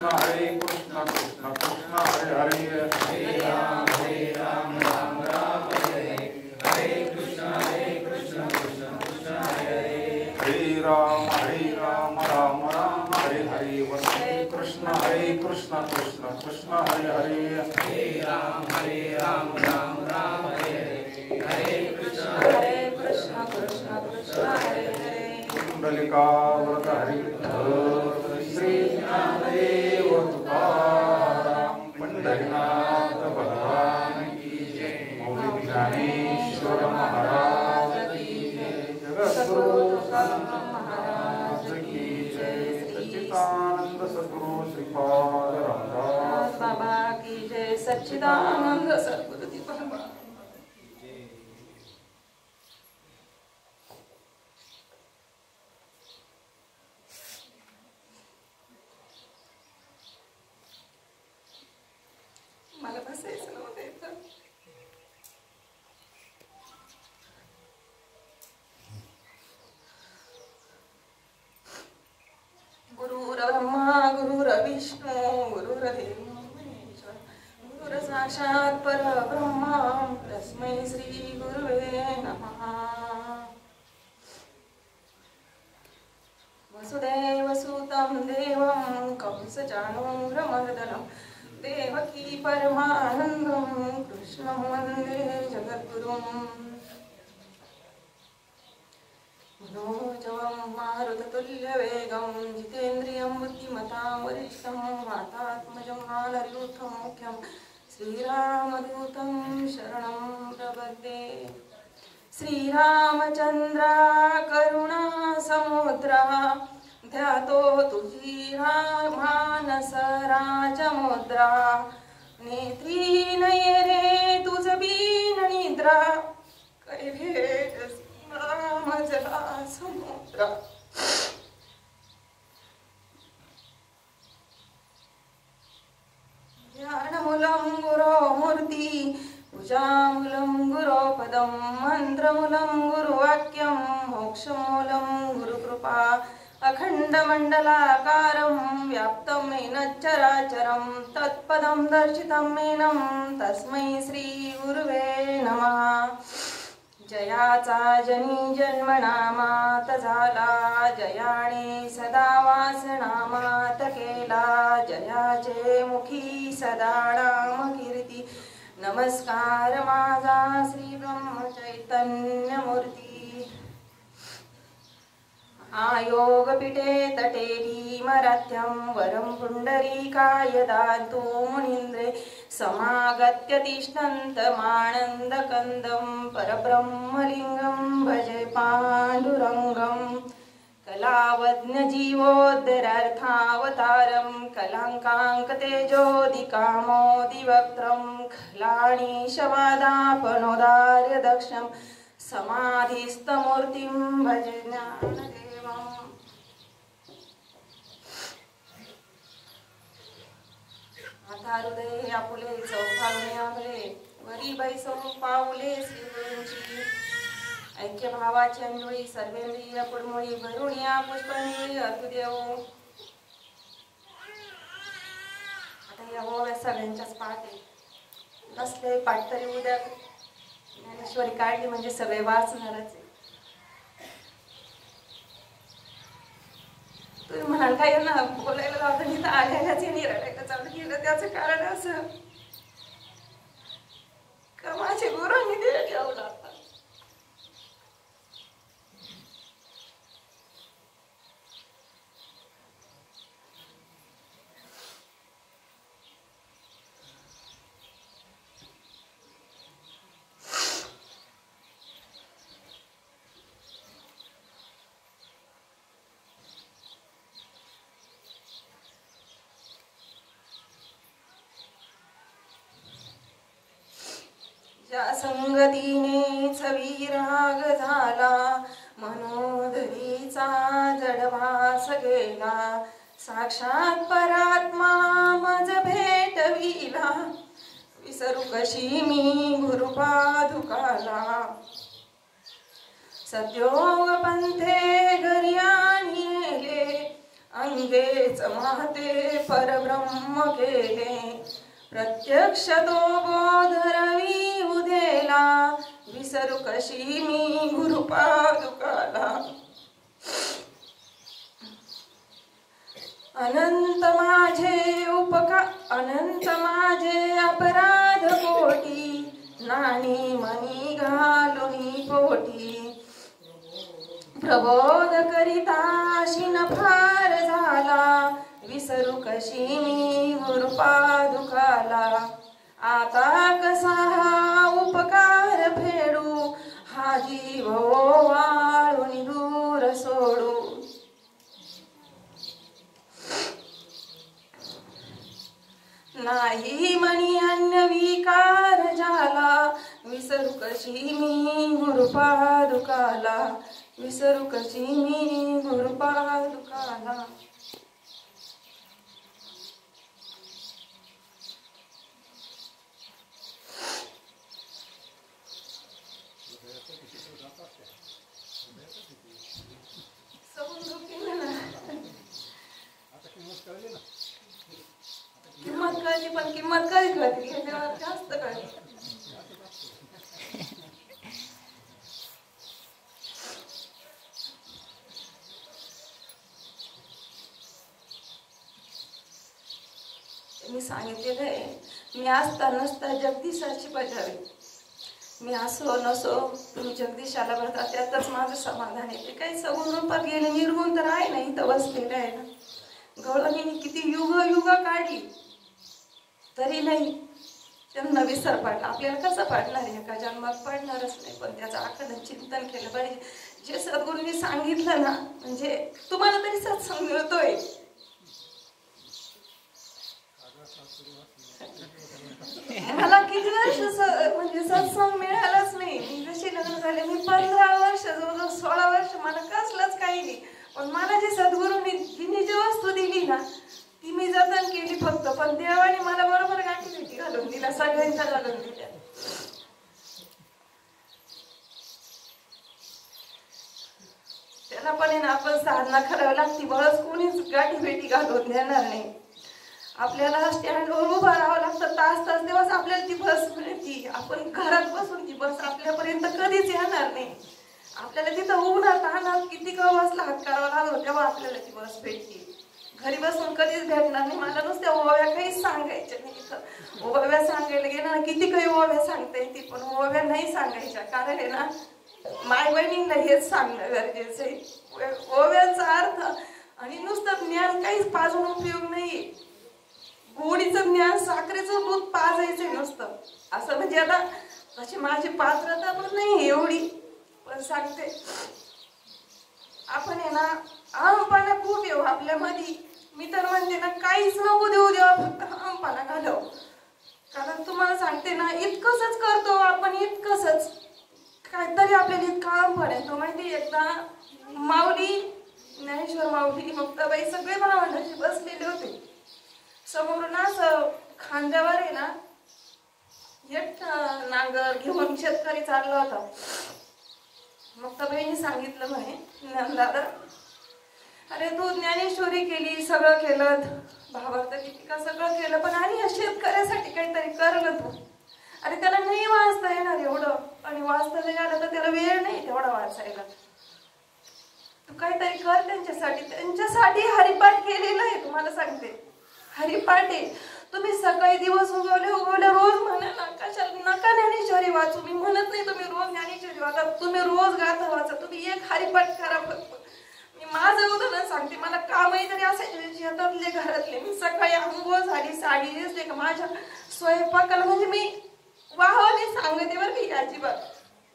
हरे कृष्ण कृष्ण कृष्ण हरे हरे, हरे राम राम राम हरे हरे, हरे कृष्ण कृष्ण कृष्ण हरे हरे, हरे राम राम राम हरे हरे, वंदे कृष्ण कृष्ण कृष्ण हरे हरे, हरे राम राम राम हरे हरे, हरे कृष्ण कृष्ण कृष्ण हरे हरे, कुंडलिका व्रत हरि श्री ज्ञानदेव तुकाराम पंढरीनाथ भगवान की जय, मौली ज्ञानेश्वर महाराज की जय, जगद्गुरु संत महाराज की जय, सच्चिदानंद सद्गुरु श्रीपाद रामदास बाबा की जय, सच्चिदानंद सद्गुरु दीपक बाबा। मला बसायचं नव्हतं इथं. गुरुर्ब्रह्मा गुरुर्विष्णू गुरुर्देव महेश्वर, गुरुर् साक्षात् परब्रह्म तस्मै श्री गुरुवे नमः. वसुदेवसुतं देवं कंसचाणूरमर्दनं देवकी परमानन्दं कृष्णं वन्दे जगद्गुरुम्. मनोजवं मारुततुल्यवेगं जितेन्द्रियं बुद्धिमतां वरिष्ठं वातात्मजं वानरयूथं मुख्यं श्रीरामदूतं शरणं प्रपद्ये. श्रीरामचन्द्रा करुणा समुद्रा ध्यातो तुझी मानस राजमुद्रा, नेत्री नयरे तुझ बीन निद्रा, कैभेट मजला समुद्रा. ध्यानमूलं गुरो मूर्ति पूजामूलं गुरो पदं, मन्त्रमूलं गुरुवाक्यं मोक्षमूलं गुरुकृपा, अखण्डमण्डलाकारं व्याप्तं येन चराचरं तत्पदं दर्शितं मेनं तस्मै श्रीगुरुवे नमः. जयाचा जनी जन्मनामात झाला, जयाने सदा वासनामात केला, जयाचे मुखी सदा नाम कीर्ती. नमस्कार माझा श्री ब्रह्म चैतन्य मूर्ती. आयोगपीठे तटे भीमराध्यं वरं पुण्डरीकाय दातु मुनीन्द्रे, समागत्य तिष्ठन्तमानन्दकन्दं परब्रह्मलिङ्गं भजे पाण्डुरङ्गं. कलावज्ञजीवोद्धरार्थावतारं कलङ्काङ्कतेजोदिकामोदिवक्त्रं, खलाणीशवादापनोदार्यदक्षं समाधिस्थमूर्तिं भजे ज्ञानदेवम्. आता हृदय आपुले चौफावणे आंबले, वरी बैसो पाऊले श्रीगुरूंची. ऐक्य भावाची अंजुळी सर्वेंद्रिय पुरमुळी, भरून या पुष्पंजळी अर्धदेव. आता या ओव्या सगळ्यांच्याच पाहते, नसले पाठ तरी उद्या ज्ञानेश्वरी काढली म्हणजे सगळे वाचणारच आहे. तुम्ही म्हणाल काय ना बोलायला लावतं मी तर आल्यालाच रडायला चालू केलं. त्याचं कारण असं का माझे गुरूंनी दिलं ठेवलं. ज्या संगतीनेच विराग झाला, मनोदरीचा जडभास गेला, साक्षात परात्मा मज भेटविला, विसरू कशी मी गुरुपादुकाला. सद्योग पंथे घरी आणले, अंगेच माते परब्रह्म केले प्रत्यक्ष तो बोधरवी उदेला विसरू कशी मी गुरुपादुकाला अनंत माझे अपराध कोटी नाणी मनी घालुनी पोटी प्रबोध करिता शिन फार झाला विसरू कशी मी गुरुपादुकाला आता कसा हा उपकार फेडू हा जीव वाळून दूर सोडू नाही मनी अन्य विकार झाला विसरू कशी मी गुरुपादुकाला विसरू कशी मी गुरुपादुकाला किंमत कळली पण किंमत कधी कळते जास्त कळते मी सांगितलेलं आहे मी असता नसता जगदीशाची बजावे मी असो नसो तुम्ही जगदीशाला बघता त्यातच माझं समाधान आहे ते काही सगुण रूपात गेले निर्गुण तर आहे नाही तर बसलेलं आहे ना गवळणीने किती युग काढली तरी नाही त्यांना विसर पडला आपल्याला कसं पडणार आहे एका जन्मात पडणारच नाही पण त्याचं आकलन चिंतन केलं पाहिजे जे सद्गुरूंनी सांगितलं ना म्हणजे तुम्हाला तरी सत्संग मिळतोय मला किती वर्ष म्हणजे सत्संग मिळालाच नाही मी जशी लग्न झाले मी 15 वर्ष जवळजवळ 16 वर्ष मला कसलंच काही नाही पण मला जे सद्गुरूंनी जी वस्तू दिली ना ती मी जतन केली फक्त पण देवाने मला बरोबर गाठी भेटी घालून दिला सगळ्यांच्या घालून दिल्या त्याला पण आपण साधना करावी लागती बळच कोणीच गाठी भेटी घालून देणार नाही आपल्याला स्टँडवर उभं राहावं लागतं तास दिवस आपल्याला ती बस मिळती आपण घरात बसून ती बस आपल्यापर्यंत कधीच येणार नाही आपल्याला तिथं उन्हात तानात किती बसला हात करावा लागलो तेव्हा आपल्याला ती बस भेटते घरी बसून कधीच भेटणार नाही मला नुसत्या ओव्या काहीच सांगायच्या नाही इथं ओव्या सांगायला गेलं किती काही ओव्या सांगता येते पण ओव्या नाही सांगायच्या कारण आहे ना माय बहिणींना हेच सांगणं गरजेचं आहे ओव्यांचा अर्थ आणि नुसतं ज्ञान काहीच पाजून उपयोग नाही गोडीचं ज्ञान साखरेचं दूध पाजायचं नसतं असं म्हणजे आता तशी माझी पात्रता पण नाही एवढी पण सांगते आपण आहे ना अहमपणा खूप येऊ आपल्यामध्ये मी तर म्हणते ना काहीच नको देऊ देवा फक्त अहमपणा घालव कारण तुम्हाला सांगते ना इतकंच करतो आपण इतकंच काहीतरी आपल्याला इतका अहमपणा येतो माहिती एकदा माऊली ज्ञानेश्वर माऊली मुक्ताबाई सगळे भावंडाशी बसलेले होते समोरून असं खांद्यावर आहे ना एक नांगर घेऊन शेतकरी चालला होता मुक्ताबाईंनी सांगितलं म्हणे ज्ञानदादा अरे तू ज्ञानेश्वरी केली सगळं केलं भावार्थ गीतिका सगळं केलं पण आणि या शेतकऱ्यासाठी काहीतरी करलं तू अरे त्याला नाही वाचता येणार एवढं आणि वाचता नाही आलं तर त्याला वेळ नाही तेवढा वाचायला तू काहीतरी कर त्यांच्यासाठी हरिपाठ केलेला आहे तुम्हाला सांगते हरिपाठ आहे तुम्ही सकाळी दिवस उगवले रोज म्हणा ना कशाला नका ज्ञानेश्वरी वाचू मी म्हणत नाही तुम्ही रोज ज्ञानेश्वरी वाचा तुम्ही रोज गाथा वाचा तुम्ही एक हरिपाठ करा फक्त मी माझं उदाहरण सांगते मला कामही जरी असायचे शेतातले घरातले मी सकाळी अंघोळ झाली साडी दिसले का माझ्या स्वयंपाकाला म्हणजे मी वाहवाने सांगते बरं की अजिबात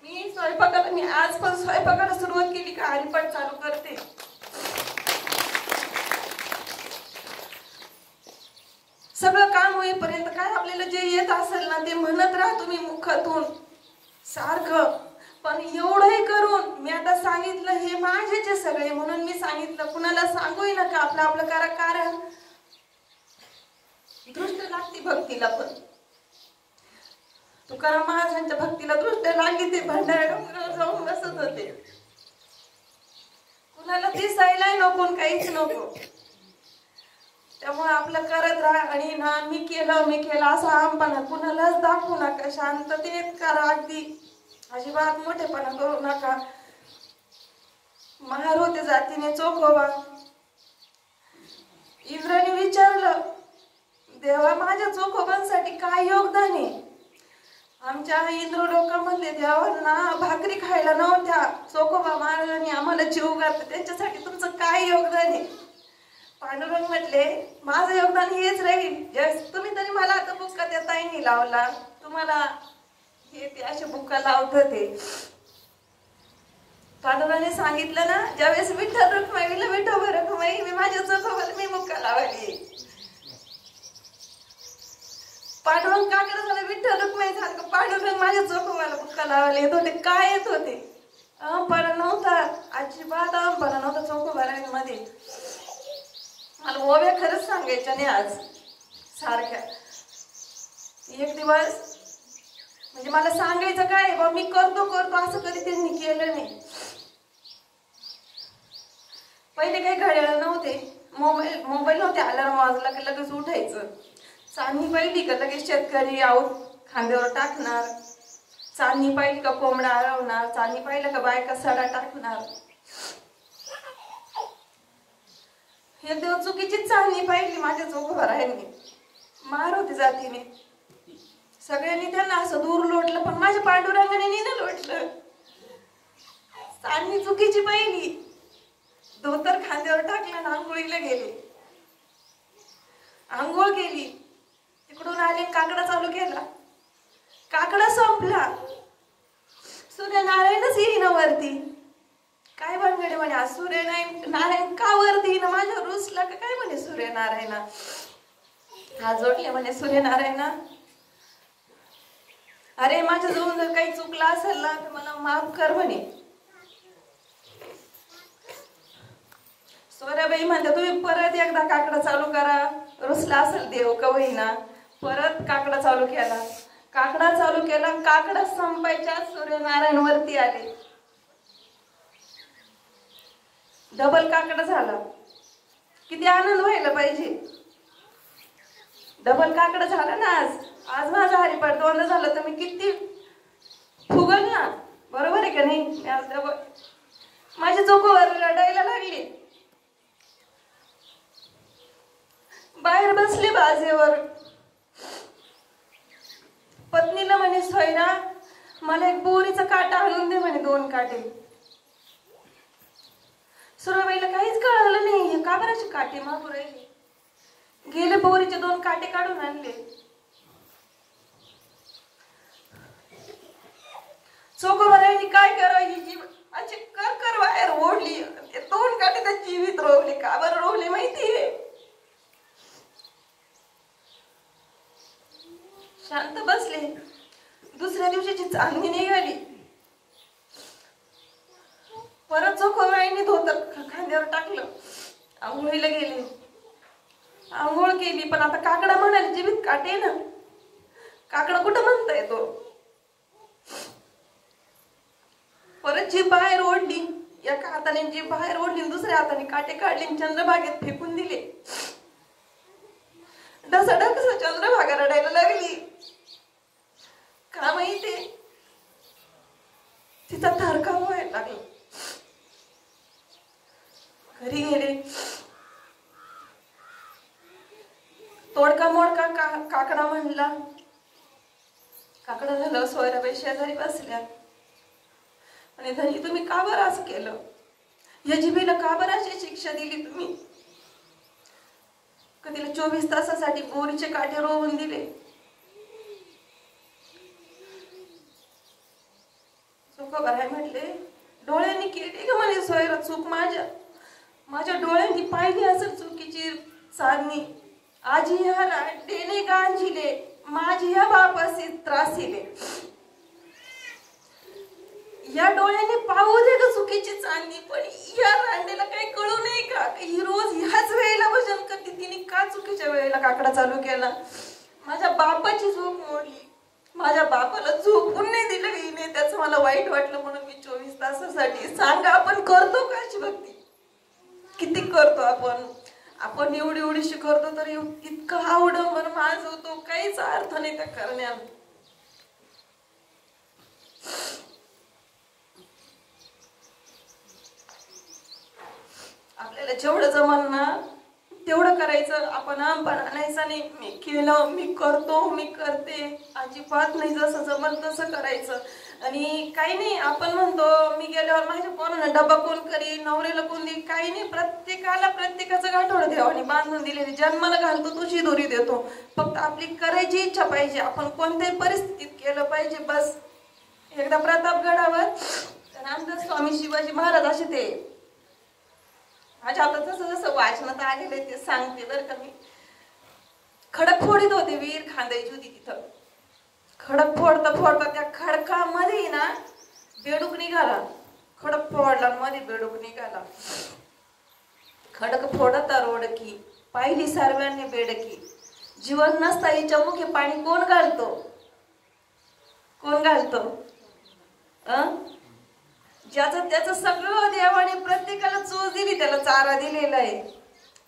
मी स्वयंपाकाला मी आज पण स्वयंपाकाला सुरुवात केली का हरिपाठ चालू करते सगळं काम होईपर्यंत काय आपल्याला जे येत असेल ना ते म्हणत राहा तुम्ही मुखातून सारखं पण एवढंही करून मी आता सांगितलं हे माझेच आहे सगळे म्हणून मी सांगितलं कुणाला सांगूही नका आपलं आपलं करा कारण दृष्ट लागती भक्तीला पण तुकाराम महाराजांच्या भक्तीला दृष्ट लागली ते भंडारा डोंगरावर जाऊन बसत होते कुणाला दिसायलाही नको काहीच नको त्यामुळे आपलं करत राहा आणि ना मी केलं असं आमपणा कुणालाच दाखवू नका. शांततेत करा, अगदी अजिबात मोठेपणा करू नका. महार होते जातीने चोखोबा. इंद्राने विचारलं, देवा माझ्या चोखोबांसाठी काय योगदान आहे? आमच्या इंद्र लोकांमधले देवांना भाकरी खायला नव्हत्या, चोखोबा महाराजांनी आम्हाला जीव घातला, त्यांच्यासाठी तुमचं काय योगदान आहे? पांडुरंग म्हटले, माझं योगदान हेच राहील, तुम्ही तरी मला आता बुक्का त्या ताईंनी लावला, तुम्हाला हे ते असे बुक्का लावत होते. पांडुरंगाने सांगितलं ना, ज्यावेळेस विठ्ठल रुक्माईला विठोबा रुक्माई मी माझ्या चोखोबाला मी बुक्का लावली. पांडुरंग काकडे झालं, विठ्ठल रुक्माई झालं, पांडुरंग माझ्या चोखोबाला बुक्का लावायला येत होते. काय येत होते? अहंपणा नव्हता, अजिबात अहंपणा नव्हता चोखोबारांमध्ये. मला ओव्या खरंच सांगायच्या नाही आज सारख्या. एक दिवस म्हणजे मला सांगायचं काय, बा मी करतो असं कधी त्यांनी केलं नाही. पहिले काही घड्याळ नव्हते, मोबाईल नव्हते, अलार्म वाजला की लगेच उठायचं. चांदणी पाहिली का लगेच शेतकरी आऊत खांद्यावर टाकणार, चांदणी पाहिली का कोंबडा आळवणार, चांदणी पाहिलं का बायका सडा टाकणार. हे देव चुकीची चांदणी पाहिली माझ्या चोखोबारायांनी. मार होती जातीने, सगळ्यांनी त्यांना असं दूर लोटलं, पण माझ्या पांडुरंगाने नाही लोटलं. चांदणी चुकीची पाहिली, धोतर खांद्यावर टाकलं ना आंघोळीला गेले. आंघोळ केली, तिकडून आले, काकडा चालू केला. काकडा संपला, सूर्यनारायणच येईना वरती. काय भानगडे म्हणे, आज सूर्यनारायण का वरती येईना? माझ्या रुसला का काय म्हणे सूर्यनारायण? हात जोडले म्हणे, सूर्यनारायण अरे माझ्या जवळ जर काही चुकलं असेल ना तर मला माफ कर म्हणे. सोऱ्याबाई म्हणते, तुम्ही परत एकदा काकडा चालू करा. रुसला असेल देव का होईना, परत काकडा चालू केला. काकडा संपायच्या सूर्यनारायण वरती आले. डबल काकडा झाला. किती आनंद व्हायला पाहिजे. डबल काकडा झाला ना आज माझा हरिपाठ दोनदा झालं तर मी किती फुगल ना, बरोबर आहे का नाही? आज डबल माझ्या चोखोवर रडायला लागली. बाहेर बसले बाजेवर. पत्नीला म्हणे, सोयरा मला एक बोरीचा काटा आणून दे म्हणे, 2 काटे. सुराबाईला काहीच कळलं नाही, हे का बराचे काटे मागू राहिले. गेले, बोरीचे 2 काटे काढून आणले. चोखोबारायांनी काय करावं, ही जीव अशी कर बाहेर ओढली. 2 काटे त्या जीवित रोवले. का बरं रोवले माहितीये? शांत बसले. दुसऱ्या दिवशीची चांदणी निघाली. परत चोखोबाईंनी धोतर खांद्यावर टाकलं, आंघोळीला गेले. आंघोळ केली, पण आता काकडा म्हणाले जीवित काटे ना, काकडा कुठं म्हणता येतो. परत जीभ बाहेर ओढली. एका हाताने जीभ बाहेर ओढली, दुसऱ्या हाताने काटे काढले, चंद्रभागेत फेकून दिले. ढसाढस चंद्रभागा रडायला लागली. का माहिती, तिचा थरकाव व्हायला लागला. घरी गेले. तोडका मोडका काकडा म्हणला. काकडा झालं. सोयराबाई शेजारी बसल्या. आणि धनी, तुम्ही का बरं असं केलं? या जिभेला का बरं अशी शिक्षा दिली तुम्ही? तिला 24 तासासाठी बोरीचे काटे रोवून दिले. चोखोबाराय म्हटले, डोळ्यांनी केली का म्हणे सोयरा चूक? माझ्या डोळ्यांनी पाहिली असेल चुकीची चांदणी. आजी ह्या रांडेने गांजिले, माझी ह्या बापासी त्रासिले. या डोळ्याने पाहू दे का चुकीची चांदणी, पण या रांडेला काही कळू नाही का ही रोज ह्याच वेळेला भजन करते? तिने का चुकीच्या वेळेला काकडा चालू केला? माझ्या बापाची झोप मोडली. माझ्या बापाला झोपून नाही दिलं हिने, त्याचं मला वाईट वाटलं म्हणून मी 24 तासासाठी. सांगा, आपण करतो का अशी भक्ती? किती करतो आपण? आपण एवढीशी करतो तर इतकं आवडंबर माझं होतो, काहीच अर्थ नाही त्या करण्यात. आपल्याला जेवढं जमन ना तेवढं करायचं. आपण आणायचं नाही, मी केलं, मी करतो, मी करते, अजिबात नाही. जसं जमल तसं करायचं. आणि काही नाही, आपण म्हणतो मी गेल्यावर माझ्या पोरांना डबा कोण करी, नवऱ्याला कोण देईल, काही नाही. प्रत्येकाला प्रत्येकाचं गाठोडं देवाने बांधून दिलेली. जन्माला घालतो तुझी दोरी देतो. फक्त आपली करायची इच्छा पाहिजे, आपण कोणत्याही परिस्थितीत केलं पाहिजे बस. एकदा प्रतापगडावर रामदास स्वामी शिवाजी महाराज असे ते माझ्या आता जसं जसं वाचनात आलेलं आहे ते सांगते बरं का मी. खडक फोडीत होते, विहीर खांदायची होती तिथं. खडक फोडता फोडता त्या खडकामध्ये ना बेडूक निघाला. खडक फोडला, मध्ये बेडूक निघाला. खडक फोडता रोडकी, पाहिली सर्वांनी बेडकी. जीवन नसता हिच्या मुखे पाणी कोण घालतो, कोण घालतो? ज्याचं त्याचं सगळं देवाने प्रत्येकाला चोच दिली, त्याला चारा दिलेला आहे.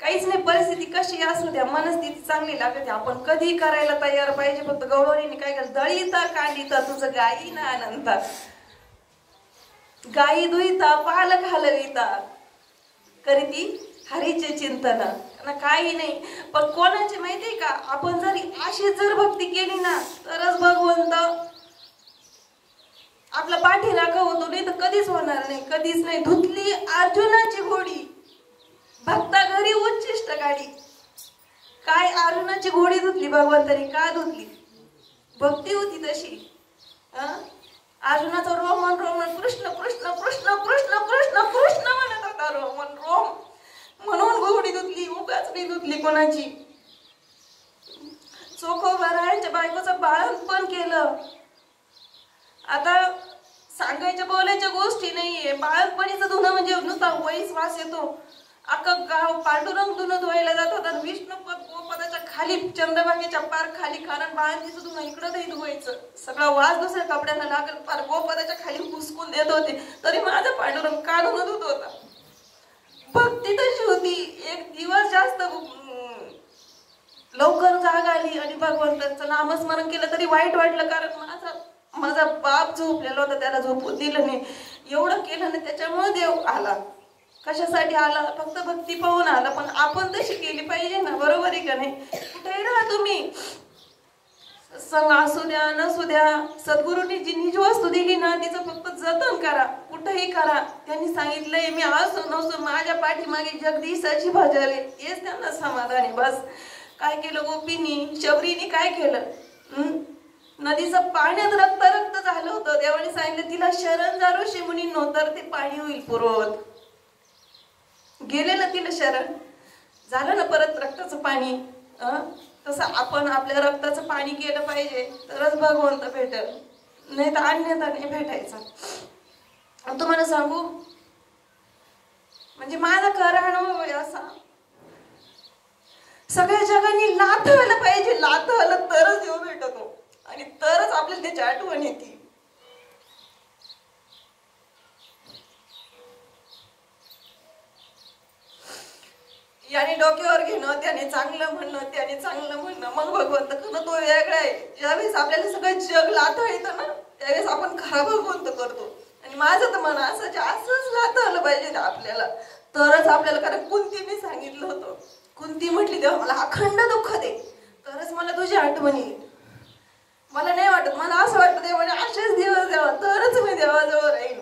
काहीच नाही, परिस्थिती कशी असू द्या, मनस्थिती चांगली लागते, आपण कधी करायला तयार पाहिजे. फक्त गौरवणीने काय केलं, दळीता काढीता तुझं गाई ना अनंता, गाई दुईता पाल घालविता, करीती हरीचे चिंतन. काही नाही, पण कोणाची माहितीये का, आपण जरी अशी जर भक्ती केली ना तरच भगवंत आपला पाठीराखा होतो, नाही तर कधीच होणार नाही, कधीच नाही. धुतली अर्जुनाची घोडी, भक्ता घरी उच्चिष्ट गाडी. काय अर्जुनाची घोडी धुतली भगवंतानी, का धुतली? भक्ती होती तशी. अर्जुनाचं रोमन रोमन कृष्ण कृष्ण कृष्ण कृष्ण कृष्ण कृष्ण म्हणत होता, रोमन रोम म्हणून घोडी धुतली, उगाच नाही धुतली कोणाची. चोखोबारायांच्या बायकोचं बाळंतपण केलं. आता सांगायच्या बोलायच्या गोष्टी नाहीये. बाळपणीचं धुणं म्हणजे नुसता वैस वास येतो. अख्खं गाव पांडुरंग धुणं धुवायला जातात आणि विष्णुपद गोपदाच्या खाली, चंद्रभागेच्या पार खाली, कारण बाळंतीचं धुणं इकडं नाही धुवायचं. सगळा वास दुसऱ्या कपड्यांना लागल, पार गोपदाच्या खाली हुसकून देत होते, तरी माझा पांडुरंग का धुणं धुत होता. भक्ती तशी होती. एक दिवस जास्त लवकर जाग आली आणि भगवंताचं नामस्मरण केलं तरी वाईट वाटलं, कारण माझा बाप झोपलेला होता, त्याला झोपून दिलं नाही. एवढं केलं ना, त्याच्यामुळे देव आला. कशासाठी आला? फक्त भक्ती पाहून आला. पण आपण तशी केली पाहिजे ना, बरोबर आहे का नाही? कुठेही राहा तुम्ही, संग असू द्या नसू द्या, सद्गुरूंनी जी निज वस्तू दिली ना तिचं फक्त जतन करा, कुठेही करा. त्यांनी सांगितलंय, मी असो नसो माझ्या पाठीमागे जगदीशाची भजले, तेच त्यांना समाधान आहे बस. काय केलं गोपींनी, शबरीने काय केलं? नदीचं पाण्यात रक्त रक्त झालं होतं. देवाने सांगितलं तिला शरण जा ऋषी मुनींनो, तर ते पाणी होईल पुरवत. गेले ना तिला शरण, झालं ना परत रक्ताचं पाणी. तसं आपण आपल्या रक्ताचं पाणी केलं पाहिजे, तरच भगवंत भेटेल, नाही तर अन्यथा नाही भेटायचा. तुम्हाला सांगू, म्हणजे माझा खरा अनुभव आहे असा, सगळ्या जगांनी लाथवलं पाहिजे, लाथवलं तरच देव भेटतो आणि तरच आपल्याला त्याची आठवण येते. याने डोक्यावर घेणं, त्याने चांगलं म्हणणं, त्याने चांगलं म्हणणं, मग भगवंत करणं तो वेगळा आहे. ज्यावेळेस आपल्याला सगळं जग लाथं येतं ना, त्यावेळेस आपण खरा भगवंत करतो. आणि माझं तर मन असंच, असंच लाथवलं पाहिजे आपल्याला, तरच आपल्याला. कारण कुंतीने सांगितलं होतं, कुंती म्हटली देवा मला अखंड दुःख दे, तरच मला तुझी आठवण येईल. मला नाही वाटत, मला असं वाटतं देवाने असेच दिवस द्यावा, तरच मी देवाजवळ राहील.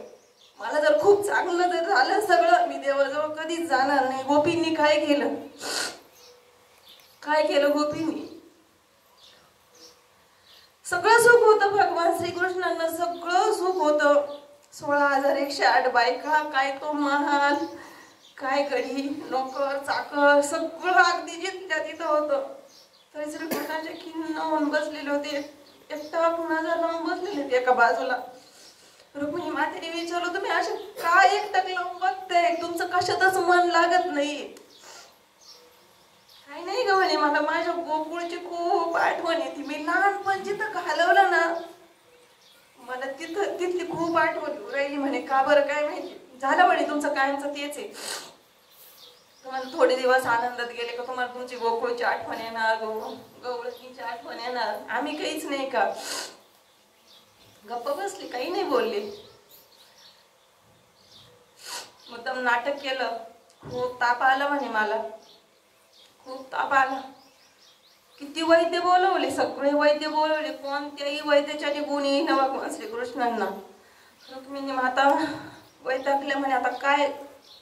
मला जर खूप चांगलं जर झालं सगळं, मी देवाजवळ कधीच जाणार नाही. गोपींनी काय केलं, काय केलं गोपींनी? सगळं सुख होतं भगवान श्रीकृष्णांना, सगळं सुख होतं. 16,108 बायका, काय तो महाल, काय गडी, नोकर चाकर, सगळं अगदी जिथल्या तिथं होतं. तरी श्रीकृष्णाचे खिन्न होऊन बसलेले होते, एकटा कुणाचा लावून बसलेले होते एका बाजूला. रुक्मिणी मातेने विचारलं, तुम्ही असे का एकटक लावून बघताय, तुमचं कशातच मन लागत नाही? काही नाही ग म्हणे, मला माझ्या गोकुळची खूप आठवण येते. मी लहानपण जिथं घालवलं ना, मला तिथली खूप आठवण राहिली म्हणे. का बरं काय माहिती? झालं म्हणे तुमचं कायमचं तेच आहे. तुम्हाला थोडे दिवस आनंदात गेले का तुम्हाला तुमची गोकुळची आठवण येणार, गवळणीची आठवण येणार. आम्ही काहीच नाही का, गप्प बसली, काही नाही बोलली. मुद्दाम नाटक केलं. खूप ताप आला म्हणे मला, खूप ताप आला. किती वैद्य बोलवले, सगळे वैद्य बोलवले, कोणत्याही वैद्याच्या गुण येईना भगवान श्रीकृष्णांना. रुक्मिणी माता वैतागल्या म्हणे, आता काय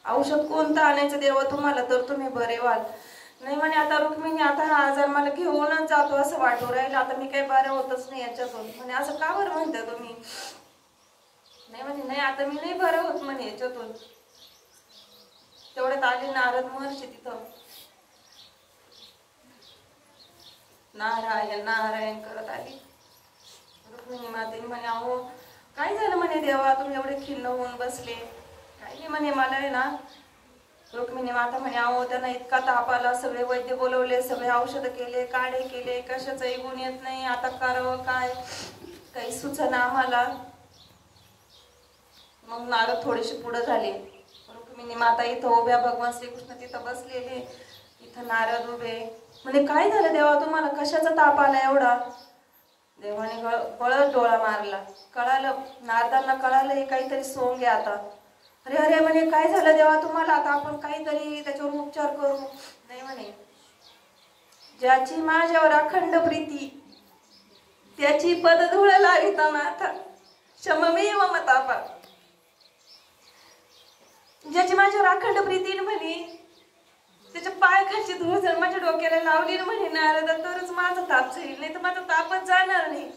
औषध कोणतं आणायचं देवा तुम्हाला तर तुम्ही बरे व्हाल. नाही म्हणे आता रुक्मिणी, आता हा आजार मला घेऊनच जातो असं वाटू राहिलं, आता मी काही बरं होतच नाही याच्यातून. म्हणे असं का बरं म्हणता तुम्ही? नाही म्हणे, नाही आता मी नाही बरं होत म्हणे याच्यातून. तेवढ्यात आले नारद महर्षी तिथं, नारायण नारायण करत आली. रुक्मिणी मातेने म्हणे, अहो काय झालं म्हणे देवा, तुम्ही एवढे खिन्न होऊन बसले? काही नाही म्हणे, मला आहे ना. रुक्मिणी माता म्हणे, अहो त्यांना इतका ताप आला, सगळे वैद्य बोलवले, सगळे औषध केले, काढे केले, कशाचंही गुण येत नाही, आता करावं काय, काही सुचना आम्हाला. मग नारद थोडेसे पुढे झाले. रुक्मिणी माता इथं उभ्या, भगवान श्रीकृष्ण तिथं बसलेले, इथं नारद उभे. म्हणजे काय झालं देवा तुम्हाला, कशाचा ताप आला एवढा? देवाने पळत डोळा मारला. कळालं नारदांना, कळालं हे काहीतरी सोंग आहे आता. अरे अरे म्हणे, काय झालं देवा तुम्हाला, आता आपण काहीतरी त्याच्यावर उपचार करू. नाही म्हणे, ज्याची माझ्यावर अखंड प्रीती त्याची पदधूळ लाविता माता क्षममेव मतापा. ज्याची माझ्यावर अखंड प्रीती म्हणे, त्याच्या पायाखालची धूळ जर माझ्या डोक्याला लावली ना म्हणे नारद, तरच माझा ताप जाईल, नाही तर माझा तापच जाणार नाही.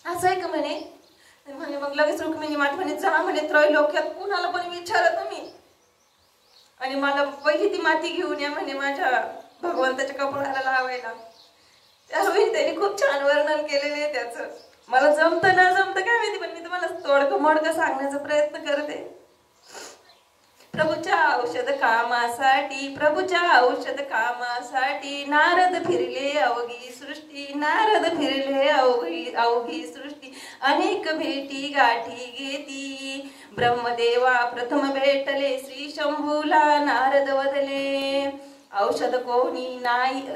असं आहे का म्हणे? म्हणे मग लगेच रुक्मिणी माता म्हणे, जा म्हणे त्रैलोक्यात कुणाला पण विचारा तुम्ही, आणि मला पहिली ती माती घेऊन या म्हणे माझ्या भगवंताच्या कपाळाला लावायला. त्यावेळी त्यांनी खूप छान वर्णन केलेले आहे त्याचं. मला जमतं ना जमतं काय माहिती, पण मी तुम्हाला तोडकं मोडकं सांगण्याचा प्रयत्न करते. प्रभूच्या औषध कामासाठी, प्रभूच्या औषध कामासाठी नारद फिरले अवघी सृष्टी, नारद फिरले अवघी सृष्टी. अनेक भेटी गाठी घेती, ब्रह्मदेवा प्रथम भेटले, श्री शंभूला नारद वदले. औषध कोणी नाही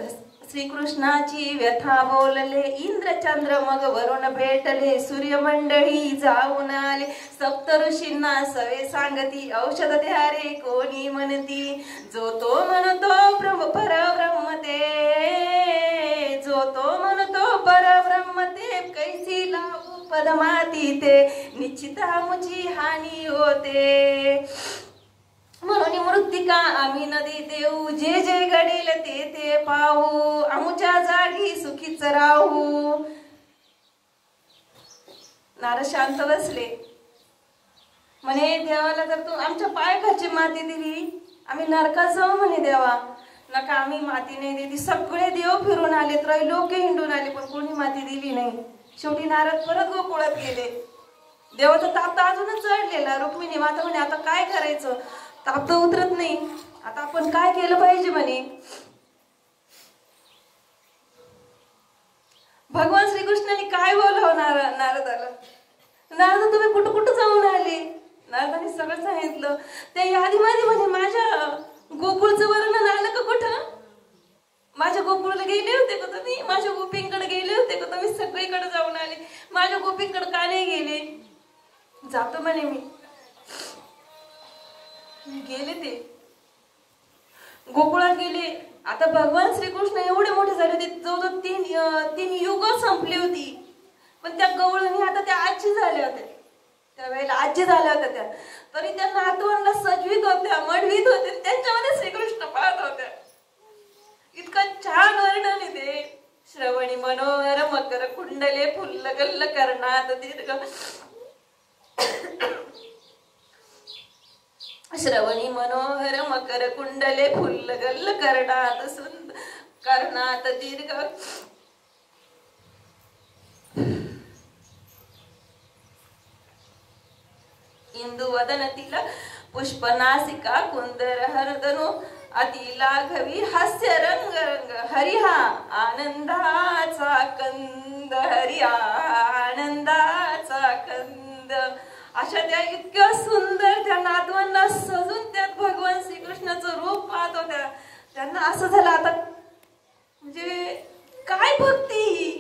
श्रीकृष्णाची व्यथा बोलले, इंद्रचंद्र मग वरुण भेटले, सूर्यमंडळी जाऊन आले. सप्त ऋषींना सवे सांगती, औषध द्या रे कोणी म्हणती. जो तो म्हणतो परब्रह्म ते, जो तो म्हणतो परब्रह्म ते, कैसी लावू पदमाती ते, निश्चिता मुची हानी होते. म्हणून मृत्तिका आम्ही नदी देऊ, जे जे घडेल ते ते पाहू, आमुच्या जागी सुखीच राहू. नारद शांत बसले. म्हणे देवाला जर तू आमच्या पायाखालची माती दिली, आम्ही नरकात जाऊ म्हणे देवा. नका, आम्ही माती नाही दिली. सगळे देव फिरून आले, त्रैलोक हिंडून आले, पण कोणी माती दिली नाही. शेवटी नारद परत गोकुळात गेले. देवाचा ताप तर अजूनच चढलेला. रुक्मिणी माता म्हणे, आता काय करायचं, ताप तर उतरत नाही, आता आपण काय केलं पाहिजे म्हणे. भगवान श्रीकृष्णाने काय बोलावं नारदाला. नारद तुम्ही कुठं कुठं जाऊन आले? नारदाने सगळं सांगितलं. त्या यादीमध्ये म्हणे माझ्या गोकुळचं वर्णन आलं का कुठं? माझ्या गोकुळला गेले होते का तुम्ही? माझ्या गोपींकडे गेले होते का तुम्ही? सगळीकडे जाऊन आले, माझ्या गोपींकडे का नाही गेले? जातो म्हणे मी. गेले ते गोकुळात गेले. आता भगवान श्रीकृष्ण एवढे मोठे झाले होते, जवळजवळ तीन युग संपली होती. पण त्या गवळणी आता त्या आजी झाल्या होत्या, त्यावेळेला आजी झाल्या होत्या त्या, तरी त्या नातवांना सजवीत होत्या, मडवीत होत्या, त्यांच्यामध्ये श्रीकृष्ण पाहत होत्या. इतकं छान वर्णन आहे ते. श्रवणी मनोहर मकर कुंडले फुल्ल गल्ल कर्णात दीर्घ. श्रवणी मनोहर मकर कुंडले फुल्ल गल्ल कर्णात सुंदर कर्णात दीर्घ. इंदू वदन तिला पुष्पनासिका कुंदर हरदनो अतिला घवी हास्य रंग रंग. हरिहा आनंदाचा कंद, हरिहा आनंदाचा कंद. अशा त्या इतक्या सुंदर त्या नातवांना सजून त्यात भगवान श्रीकृष्णाचं रूप पाहत होत्या. त्यांना असं झालं आता म्हणजे काय भक्ती,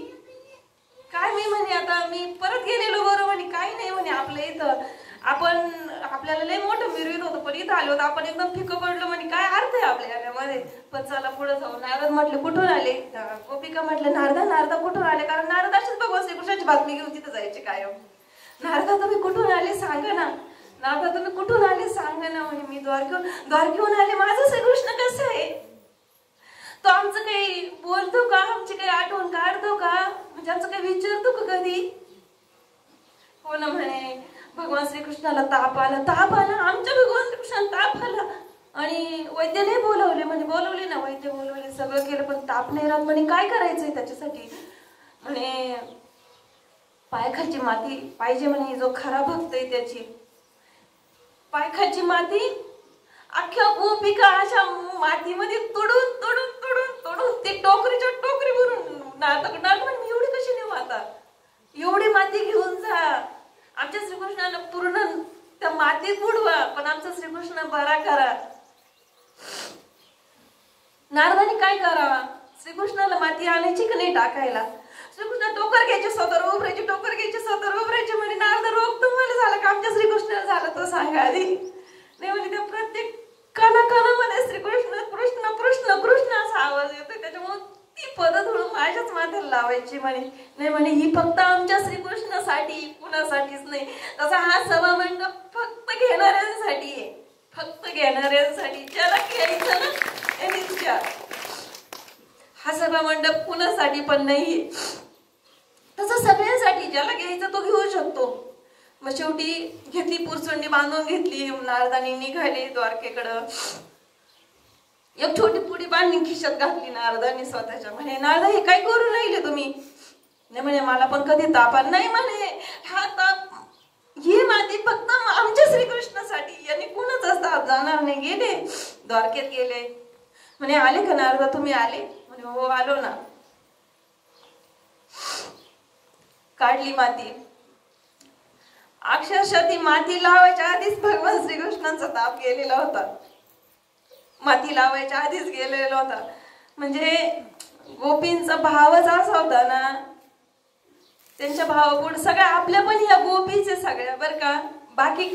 काय मी म्हणे आता मी परत गेलेलो बरोबर म्हणे काही नाही म्हणे आपल्या इथं आपण आपल्याला लय मोठं मिरवीत होतं पण इथं आलो होतं आपण एकदम फिकं पडलो म्हणे काय अर्थ आहे आपल्या यामध्ये. पण चला पुढे जाऊ. नारद म्हटले कुठून आले. गोपिका म्हटलं नारदा कुठून आले. कारण नारद असेच भगवान श्रीकृष्णाची बातमी घेऊन तिथं जायचे कायम. नारदा तुम्ही कुठून आले सांगा ना. नारदा तुम्ही कुठून आले सांगा ना. म्हणजे मी द्वारकेहून आले. माझं श्रीकृष्ण कसं आहे तो आमचं काही बोलतो का आमची काही आठवण काढतो का म्हणजे आमचं काही विचारतो का कधी. हो ना म्हणे भगवान श्रीकृष्णाला ताप आला आमच्या भगवान श्रीकृष्णाला ताप आला आणि वैद्याने बोलवले म्हणजे बोलवले ना वैद्य बोलवले सगळं केलं पण ताप नाही राहत म्हणे काय करायचंय त्याच्यासाठी. म्हणे पायखाची माती पाहिजे म्हणे जो खरा भक्त आहे त्याची. पायखाची माती अख्ख्या गोपिका अशा मातीमध्ये तुडून तुडून तुडून तुडून ती टोकरीच्या टोकरी भरून नारद म्हणे एवढी कशी नेऊ आता एवढी माती घेऊन जा आमच्या श्रीकृष्णाला पूर्ण त्या मातीत बुडवा पण आमचा श्रीकृष्ण बरा करा. नारदाने काय करावा श्रीकृष्णाला माती आणायची का नाही टाकायला. श्रीकृष्ण टोकर घ्यायचे स्वतः उभरायचे टोकर घ्यायचे स्वतः उभरायचे म्हणे नारद रोग तुम्हाला झाला का आमच्या श्रीकृष्णाला झाला तो सांगा आधी. नाही म्हणजे त्या प्रत्येक कानामध्ये श्रीकृष्ण कृष्ण कृष्ण कृष्ण असा आवाज येतो त्याच्यामुळे ती पद धरून माझ्याच माथ्याला लावायची म्हणे. नाही म्हणे ही फक्त आमच्या श्रीकृष्णासाठी कुणासाठीच नाही. तसा हा सभा मंडप फक्त घेणाऱ्यांसाठी आहे फक्त घेणाऱ्यांसाठी ज्याला घ्यायचं ना त्यांनीच घ्या. हा सभा मंडप कुणासाठी पण नाहीये तसं सगळ्यांसाठी ज्याला घ्यायचं तो घेऊ शकतो. मग शेवटी घेतली पुरचंडी बांधून घेतली नारदानी निघाले द्वारकेकडं. एक छोटी पुडी बांधली खिशात घातली नारदानी स्वतःच्या. म्हणे नारदा हे काय करून राहिले तुम्ही. नाही म्हणे मला पण कधी ताप नाही म्हणे हा ताप ही माती फक्त आमच्या श्रीकृष्णासाठी यांनी कुणाचाच ताप जाणार नाही. गेले द्वारकेत गेले. म्हणे आले का नारदा तुम्ही आले. म्हणे हो आलो ना. काढली माती अक्षरशः ती माती लावायच्या आधीच भगवान श्रीकृष्णांचा ताप गेलेला होता. माती लावायच्या आधीच गेलेला होता. म्हणजे गोपींचा भावच असा होता ना त्यांच्या भावापुढे सगळ्या आपल्या पण या गोपीचे सगळ्या बर का. बाकी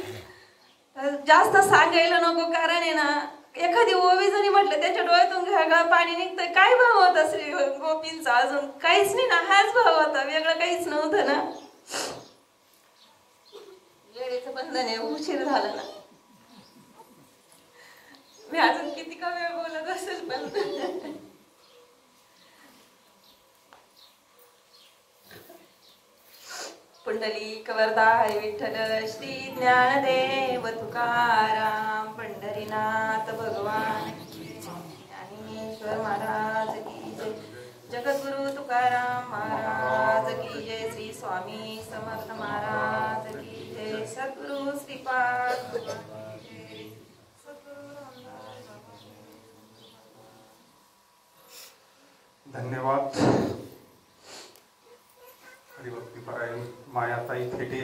जास्त सांगायला नको कारण आहे ना एखादी ओवी जरी म्हटलं त्याच्या डोळ्यातून घागा पाणी निघतं. काय भाव होता श्री गोपींचा अजून काहीच नाही ना हाच भाव होता वेगळं काहीच नव्हतं ना. वेळेचं बंधन आहे उशीर झाला ना. मी अजून किती का वेळ बोलत असेल पण पुंडलिक वरदा हरी विठ्ठल श्री ज्ञानदेव तुकाराम पंढरीनाथ भगवान ज्ञानेश्वर महाराज की जय. जगद्गुरु तुकाराम महाराज की जय. श्री स्वामी समर्थ महाराज की जय. सद्गुरु श्रीपाद धन्यवाद. हरिभक्तीपरायण मायाताई थेटे